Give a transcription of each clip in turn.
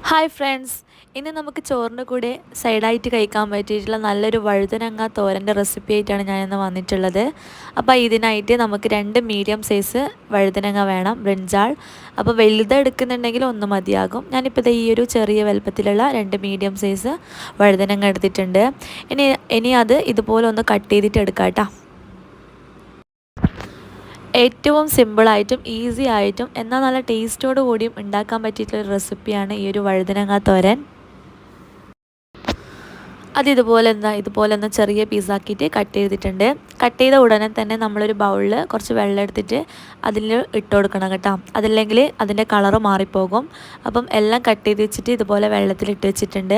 Hi friends, ഇന്ന് നമുക്ക് ചോറിൻ്റെ കൂടെ സൈഡായിട്ട് കഴിക്കാൻ പറ്റിയിട്ടുള്ള നല്ലൊരു വഴുതനങ്ങ തോരൻ്റെ റെസിപ്പി ആയിട്ടാണ് ഞാനിന്ന് വന്നിട്ടുള്ളത്. അപ്പോൾ ഇതിനായിട്ട് നമുക്ക് 2 മീഡിയം സൈസ് വഴുതനങ്ങ വേണം, ബ്രിഞ്ചാൾ. അപ്പോൾ വലുത് എടുക്കുന്നുണ്ടെങ്കിൽ ഒന്ന് മതിയാകും. ഞാനിപ്പോൾ ഈ ഒരു ചെറിയ വലുപ്പത്തിലുള്ള 2 മീഡിയം സൈസ് വഴുതനങ്ങ എടുത്തിട്ടുണ്ട്. ഇനി അത് ഇതുപോലെ ഒന്ന് കട്ട് ചെയ്തിട്ട് എടുക്കാം കേട്ടോ. ഏറ്റവും സിമ്പിളായിട്ടും ഈസി ആയിട്ടും എന്നാൽ നല്ല ടേസ്റ്റോടു കൂടിയും ഉണ്ടാക്കാൻ പറ്റിയിട്ടുള്ള റെസിപ്പിയാണ് ഈ ഒരു വഴുതനങ്ങ തോരൻ. ഇതുപോലെ ഒന്ന് ചെറിയ പീസാക്കിയിട്ട് കട്ട് ചെയ്തിട്ടുണ്ട്. കട്ട് ചെയ്ത ഉടനെ തന്നെ നമ്മളൊരു ബൗളിൽ കുറച്ച് വെള്ളം എടുത്തിട്ട് അതിൽ ഇട്ട് കൊടുക്കണം കേട്ടോ. അതില്ലെങ്കിൽ അതിൻ്റെ കളറ് മാറിപ്പോകും. അപ്പം എല്ലാം കട്ട് ചെയ്ത് വെച്ചിട്ട് ഇതുപോലെ വെള്ളത്തിലിട്ട് വെച്ചിട്ടുണ്ട്.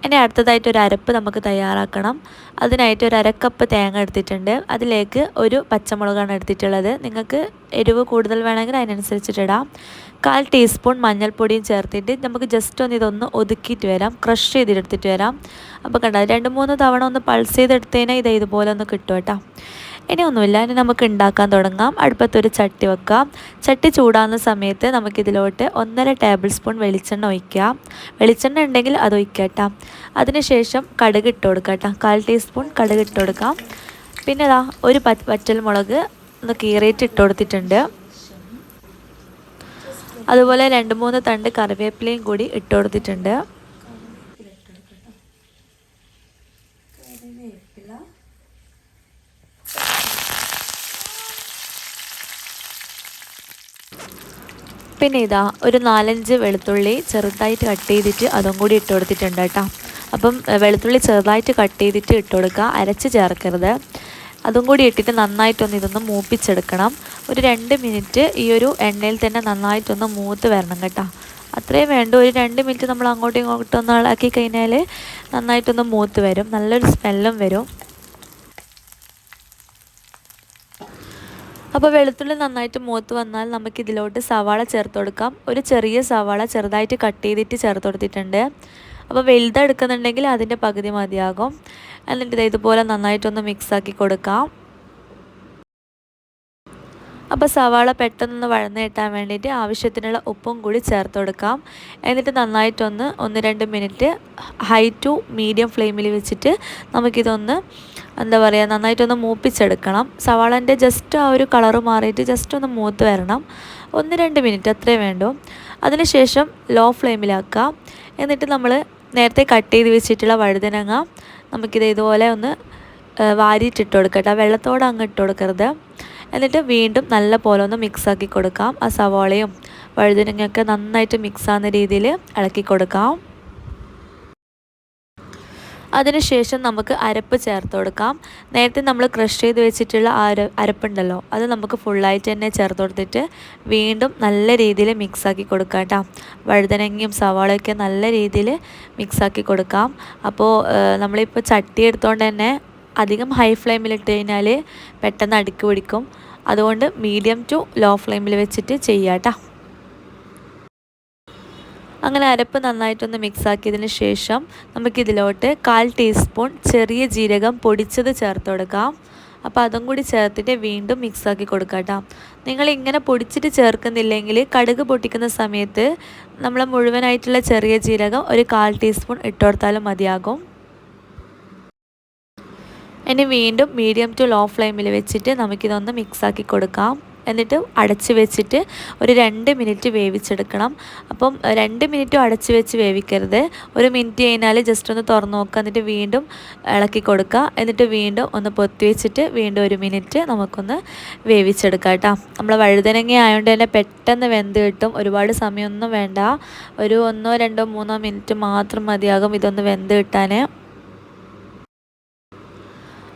ഇനി അടുത്തതായിട്ട് ഒരു അരപ്പ് നമുക്ക് തയ്യാറാക്കണം. അതിനായിട്ട് ഒരു അരക്കപ്പ് തേങ്ങ എടുത്തിട്ടുണ്ട്. അതിലേക്ക് ഒരു പച്ചമുളകാണ് എടുത്തിട്ടുള്ളത്. നിങ്ങൾക്ക് എരിവ് കൂടുതൽ വേണമെങ്കിൽ അതിനനുസരിച്ചിട്ടിടാം. 1/4 ടീസ്പൂൺ മഞ്ഞൾപ്പൊടിയും ചേർത്തിട്ട് നമുക്ക് ജസ്റ്റ് ഒന്ന് ഇതൊന്ന് ഒതുക്കിയിട്ട് വരാം, ക്രഷ് ചെയ്തെടുത്തിട്ട് വരാം. അപ്പോൾ കണ്ടോ, 2-3 തവണ ഒന്ന് പൾസ് ചെയ്തെടുത്തതിനാൽ ഇതുപോലെ ഒന്ന് കിട്ടും കേട്ടോ. ഇനി ഒന്നുമില്ല, ഇനി നമുക്ക് ഉണ്ടാക്കാൻ തുടങ്ങാം. അടുപ്പത്തൊരു ചട്ടി വെക്കാം. ചട്ടി ചൂടാകുന്ന സമയത്ത് നമുക്കിതിലോട്ട് 1.5 ടേബിൾ സ്പൂൺ വെളിച്ചെണ്ണ ഒഴിക്കാം. വെളിച്ചെണ്ണ ഉണ്ടെങ്കിൽ അത് ഒഴിക്കാം കേട്ടോ. അതിനുശേഷം കടുക് ഇട്ട് കൊടുക്കാം കേട്ടോ. 1/4 ടീസ്പൂൺ കടുക് ഇട്ട് കൊടുക്കാം. പിന്നെ ഒരു വറ്റൽ മുളക് ഒന്ന് കീറിയിട്ട് ഇട്ട് കൊടുത്തിട്ടുണ്ട്. അതുപോലെ 2-3 തണ്ട് കറിവേപ്പിലയും കൂടി ഇട്ട് കൊടുത്തിട്ടുണ്ട്. പിന്നെ ഒരു 4-5 വെളുത്തുള്ളി ചെറുതായിട്ട് കട്ട് ചെയ്തിട്ട് അതും കൂടി ഇട്ട് കൊടുത്തിട്ടുണ്ട് കേട്ടോ. അപ്പം വെളുത്തുള്ളി ചെറുതായിട്ട് കട്ട് ചെയ്തിട്ട് ഇട്ട് കൊടുക്കുക, അരച്ച് ചേർക്കരുത്. അതും കൂടി ഇട്ടിട്ട് നന്നായിട്ടൊന്ന് ഇതൊന്ന് മൂപ്പിച്ചെടുക്കണം. ഒരു 2 മിനിറ്റ് ഈ ഒരു എണ്ണയിൽ തന്നെ നന്നായിട്ടൊന്ന് മൂത്ത് വരണം കേട്ടോ. അത്രയും വേണ്ട. ഒരു 2 മിനിറ്റ് നമ്മൾ അങ്ങോട്ടും ഇങ്ങോട്ടും ഒന്ന് ഇളക്കി കഴിഞ്ഞാൽ നന്നായിട്ടൊന്ന് മൂത്ത് വരും, നല്ലൊരു സ്മെല്ലും വരും. അപ്പോൾ വെളുത്തുള്ളി നന്നായിട്ട് മൂത്ത് വന്നാൽ നമുക്കിതിലോട്ട് സവാള ചേർത്ത് കൊടുക്കാം. ഒരു ചെറിയ സവാള ചെറുതായിട്ട് കട്ട് ചെയ്തിട്ട് ചേർത്ത് കൊടുത്തിട്ടുണ്ട്. അപ്പോൾ വലുതെടുക്കുന്നുണ്ടെങ്കിൽ അതിൻ്റെ പകുതി മതിയാകും. എന്നിട്ട് ഇതുപോലെ നന്നായിട്ടൊന്ന് മിക്സാക്കി കൊടുക്കാം. അപ്പോൾ സവാള പെട്ടെന്നൊന്ന് വഴന്ന് കിട്ടാൻ വേണ്ടിയിട്ട് ആവശ്യത്തിനുള്ള ഉപ്പും കൂടി ചേർത്ത് കൊടുക്കാം. എന്നിട്ട് നന്നായിട്ടൊന്ന് 1-2 മിനിറ്റ് ഹൈ ടു മീഡിയം ഫ്ലെയിമിൽ വെച്ചിട്ട് നമുക്കിതൊന്ന് നന്നായിട്ടൊന്ന് മൂപ്പിച്ചെടുക്കണം. സവാളൻ്റെ ജസ്റ്റ് ആ ഒരു കളറ് മാറിയിട്ട് ജസ്റ്റ് ഒന്ന് മൂത്ത് വരണം. 1-2 മിനിറ്റ് അത്രേ വേണ്ടൂ. അതിനുശേഷം ലോ ഫ്ലെയിമിലാക്കുക. എന്നിട്ട് നമ്മൾ നേരത്തെ കട്ട് ചെയ്ത് വെച്ചിട്ടുള്ള വഴുതനങ്ങ നമുക്കിത് ഇതുപോലെ ഒന്ന് വാരിയിട്ടിട്ട് കൊടുക്കട്ടെ. വെള്ളത്തോടെ അങ്ങ് ഇട്ട് കൊടുക്കരുത്. എന്നിട്ട് വീണ്ടും നല്ല പോലെ ഒന്ന് മിക്സാക്കി കൊടുക്കാം. ആ സവാളയും വഴുതനങ്ങയൊക്കെ നന്നായിട്ട് മിക്സാകുന്ന രീതിയിൽ ഇളക്കി കൊടുക്കാം. അതിനുശേഷം നമുക്ക് അരപ്പ് ചേർത്ത് കൊടുക്കാം. നേരത്തെ നമ്മൾ ക്രഷ് ചെയ്ത് വെച്ചിട്ടുള്ള അരപ്പുണ്ടല്ലോ, അത് നമുക്ക് ഫുള്ളായിട്ട് തന്നെ ചേർത്ത് കൊടുത്തിട്ട് വീണ്ടും നല്ല രീതിയിൽ മിക്സാക്കി കൊടുക്കാം കേട്ടോ. വഴുതനങ്ങയും സവാളയൊക്കെ നല്ല രീതിയിൽ മിക്സാക്കി കൊടുക്കാം. അപ്പോൾ നമ്മളിപ്പോൾ ചട്ടി എടുത്തുകൊണ്ട് തന്നെ അധികം ഹൈ ഫ്ലെയിമിലിട്ട് കഴിഞ്ഞാൽ പെട്ടെന്ന് അടുക്ക് പിടിക്കും. അതുകൊണ്ട് മീഡിയം ടു ലോ ഫ്ലെയിമിൽ വെച്ചിട്ട് ചെയ്യാം കേട്ടോ. അങ്ങനെ അരപ്പ് നന്നായിട്ടൊന്ന് മിക്സാക്കിയതിന് ശേഷം നമുക്കിതിലോട്ട് 1/4 ടീസ്പൂൺ ചെറിയ ജീരകം പൊടിച്ചത് ചേർത്ത് കൊടുക്കാം. അപ്പോൾ അതും കൂടി ചേർത്തിട്ട് വീണ്ടും മിക്സാക്കി കൊടുക്കാം കേട്ടോ. നിങ്ങളിങ്ങനെ പൊടിച്ചിട്ട് ചേർക്കുന്നില്ലെങ്കിൽ കടുക് പൊട്ടിക്കുന്ന സമയത്ത് നമ്മൾ മുഴുവനായിട്ടുള്ള ചെറിയ ജീരകം ഒരു 1/4 ടീസ്പൂൺ ഇട്ട് കൊടുത്താലും മതിയാകും. ഇനി വീണ്ടും മീഡിയം ടു ലോ ഫ്ലെയിമിൽ വെച്ചിട്ട് നമുക്കിതൊന്ന് മിക്സാക്കി കൊടുക്കാം. എന്നിട്ട് അടച്ച് വെച്ചിട്ട് ഒരു 2 മിനിറ്റ് വേവിച്ചെടുക്കണം. അപ്പം 2 മിനിറ്റും അടച്ച് വെച്ച് വേവിക്കരുത്. 1 മിനിറ്റ് കഴിഞ്ഞാൽ ജസ്റ്റ് ഒന്ന് തുറന്ന് നോക്കുക. എന്നിട്ട് വീണ്ടും ഇളക്കി കൊടുക്കുക. എന്നിട്ട് വീണ്ടും ഒന്ന് പൊത്തി വെച്ചിട്ട് വീണ്ടും 1 മിനിറ്റ് നമുക്കൊന്ന് വേവിച്ചെടുക്കാം കേട്ടോ. നമ്മൾ വഴുതനങ്ങ ആയതുകൊണ്ട് തന്നെ പെട്ടെന്ന് വെന്ത് കിട്ടും. ഒരുപാട് സമയമൊന്നും വേണ്ട. ഒരു 1, 2, 3 മിനിറ്റ് മാത്രം മതിയാകും ഇതൊന്ന് വെന്ത് കിട്ടാൻ.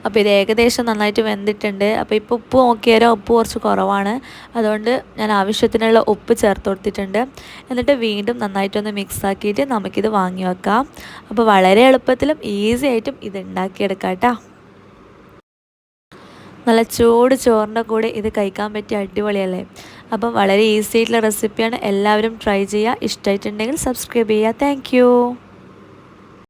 അപ്പോൾ ഇത് ഏകദേശം നന്നായിട്ട് വെന്തിട്ടുണ്ട്. അപ്പോൾ ഇപ്പോൾ ഉപ്പ് നോക്കിയാലോ ഉപ്പ് കുറച്ച് കുറവാണ്. അതുകൊണ്ട് ഞാൻ ആവശ്യത്തിനുള്ള ഉപ്പ് ചേർത്ത് കൊടുത്തിട്ടുണ്ട്. എന്നിട്ട് വീണ്ടും നന്നായിട്ടൊന്ന് മിക്സാക്കിയിട്ട് നമുക്കിത് വാങ്ങി വെക്കാം. അപ്പോൾ വളരെ എളുപ്പത്തിലും ഈസി ആയിട്ടും ഇത് ഉണ്ടാക്കിയെടുക്കാം കേട്ടോ. നല്ല ചൂട് ചോറിൻ്റെ കൂടെ ഇത് കഴിക്കാൻ പറ്റിയ അടിപൊളിയല്ലേ. അപ്പം വളരെ ഈസി ആയിട്ടുള്ള റെസിപ്പിയാണ്. എല്ലാവരും ട്രൈ ചെയ്യുക. ഇഷ്ടമായിട്ടുണ്ടെങ്കിൽ സബ്സ്ക്രൈബ് ചെയ്യുക. താങ്ക്